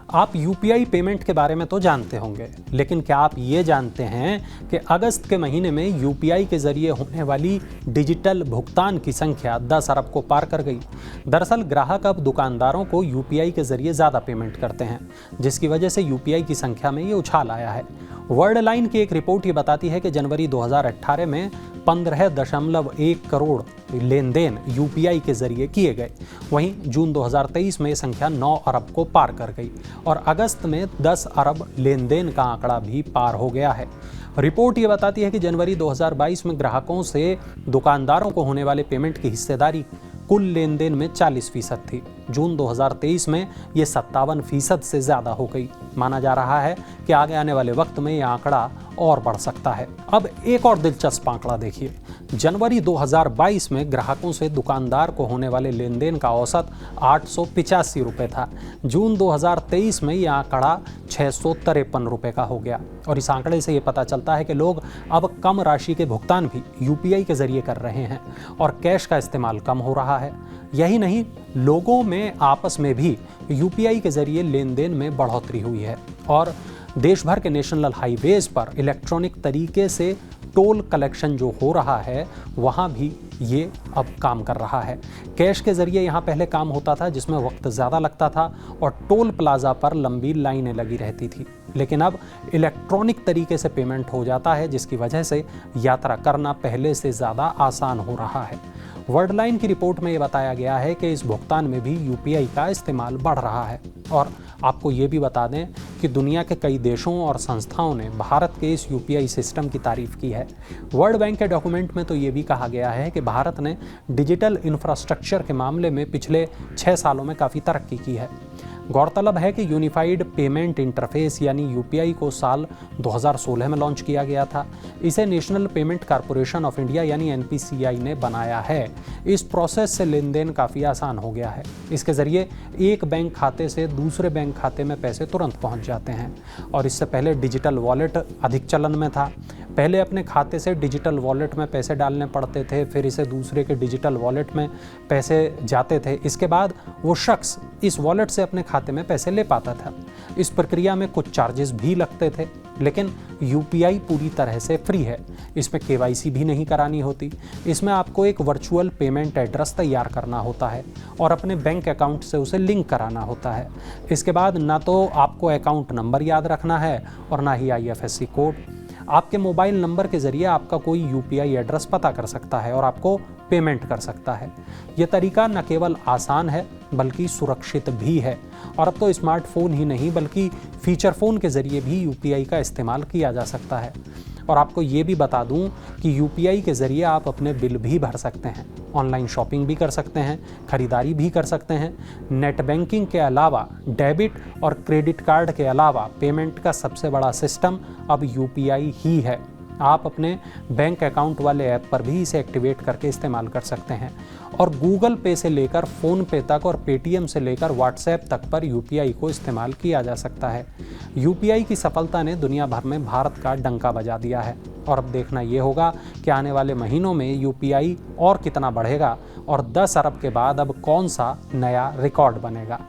आप UPI payment के बारे में तो जानते होंगे, लेकिन क्या आप ये जानते हैं कि अगस्त के महीने में यूपीआई के जरिए होने वाली डिजिटल भुगतान की संख्या 10 अरब को पार कर गई। दरअसल ग्राहक अब दुकानदारों को यूपीआई के जरिए ज़्यादा पेमेंट करते हैं, जिसकी वजह से यूपीआई की संख्या में ये उछाल आया है। वर्ल्डलाइन की एक रिपोर्ट ये बताती है कि जनवरी 2018 में 15.1 करोड़ लेन देन यूपीआई के जरिए किए गए। वहीं जून 2023 में ये संख्या 9 अरब को पार कर गई और अगस्त में 10 अरब लेन देन का आंकड़ा भी पार हो गया है। रिपोर्ट ये बताती है कि जनवरी 2022 में ग्राहकों से दुकानदारों को होने वाले पेमेंट की हिस्सेदारी कुल लेन देन में 40% थी। जून 2023 में ये 57% से ज़्यादा हो गई। माना जा रहा है कि आगे आने वाले वक्त में यह आंकड़ा और बढ़ सकता है। अब एक और दिलचस्प आंकड़ा देखिए। जनवरी 2022 में ग्राहकों से दुकानदार को होने वाले लेन देन का औसत 885 रुपये था। जून 2023 में यह आंकड़ा 653 रुपये का हो गया और इस आंकड़े से ये पता चलता है कि लोग अब कम राशि के भुगतान भी यूपीआई के जरिए कर रहे हैं और कैश का इस्तेमाल कम हो रहा है। यही नहीं, लोगों में आपस में भी यूपीआई के जरिए लेन देन में बढ़ोतरी हुई है और देश भर के नेशनल हाईवेज पर इलेक्ट्रॉनिक तरीके से टोल कलेक्शन जो हो रहा है वहाँ भी ये अब काम कर रहा है। कैश के ज़रिए यहाँ पहले काम होता था जिसमें वक्त ज़्यादा लगता था और टोल प्लाज़ा पर लंबी लाइनें लगी रहती थी, लेकिन अब इलेक्ट्रॉनिक तरीके से पेमेंट हो जाता है, जिसकी वजह से यात्रा करना पहले से ज़्यादा आसान हो रहा है। वर्ल्डलाइन की रिपोर्ट में ये बताया गया है कि इस भुगतान में भी यूपीआई का इस्तेमाल बढ़ रहा है। और आपको ये भी बता दें कि दुनिया के कई देशों और संस्थाओं ने भारत के इस यूपीआई सिस्टम की तारीफ की है। वर्ल्ड बैंक के डॉक्यूमेंट में तो ये भी कहा गया है कि भारत ने डिजिटल इंफ्रास्ट्रक्चर के मामले में पिछले 6 सालों में काफ़ी तरक्की की है। गौरतलब है कि यूनिफाइड पेमेंट इंटरफेस यानी यूपीआई को साल 2016 में लॉन्च किया गया था। इसे national payment corporation of India यानी एनपीसीआई ने बनाया है। इस प्रोसेस से लेन देन काफ़ी आसान हो गया है। इसके ज़रिए एक बैंक खाते से दूसरे बैंक खाते में पैसे तुरंत पहुंच जाते हैं और इससे पहले डिजिटल वॉलेट अधिक चलन में था। पहले अपने खाते से डिजिटल वॉलेट में पैसे डालने पड़ते थे, फिर इसे दूसरे के डिजिटल वॉलेट में पैसे जाते थे। इसके बाद वो शख्स इस वॉलेट से अपने खाते में पैसे ले पाता था। इस प्रक्रिया में कुछ चार्जेस भी लगते थे, लेकिन यूपीआई पूरी तरह से फ्री है। इसमें केवाईसी भी नहीं करानी होती। इसमें आपको एक वर्चुअल पेमेंट एड्रेस तैयार करना होता है और अपने बैंक अकाउंट से उसे लिंक कराना होता है। इसके बाद ना तो आपको अकाउंट नंबर याद रखना है और ना ही आईएफएससी कोड। आपके मोबाइल नंबर के ज़रिए आपका कोई यूपीआई एड्रेस पता कर सकता है और आपको पेमेंट कर सकता है। ये तरीका न केवल आसान है बल्कि सुरक्षित भी है और अब तो स्मार्टफोन ही नहीं बल्कि फीचर फ़ोन के ज़रिए भी यूपीआई का इस्तेमाल किया जा सकता है। और आपको ये भी बता दूं कि यूपीआई के ज़रिए आप अपने बिल भी भर सकते हैं, ऑनलाइन शॉपिंग भी कर सकते हैं, खरीदारी भी कर सकते हैं। नेट बैंकिंग के अलावा डेबिट और क्रेडिट कार्ड के अलावा पेमेंट का सबसे बड़ा सिस्टम अब यूपीआई ही है। आप अपने बैंक अकाउंट वाले ऐप पर भी इसे एक्टिवेट करके इस्तेमाल कर सकते हैं और गूगल पे से लेकर फ़ोन पे तक और पेटीएम से लेकर व्हाट्सएप तक पर यूपीआई को इस्तेमाल किया जा सकता है। यूपीआई की सफलता ने दुनिया भर में भारत का डंका बजा दिया है और अब देखना ये होगा कि आने वाले महीनों में यूपीआई और कितना बढ़ेगा और 10 अरब के बाद अब कौन सा नया रिकॉर्ड बनेगा।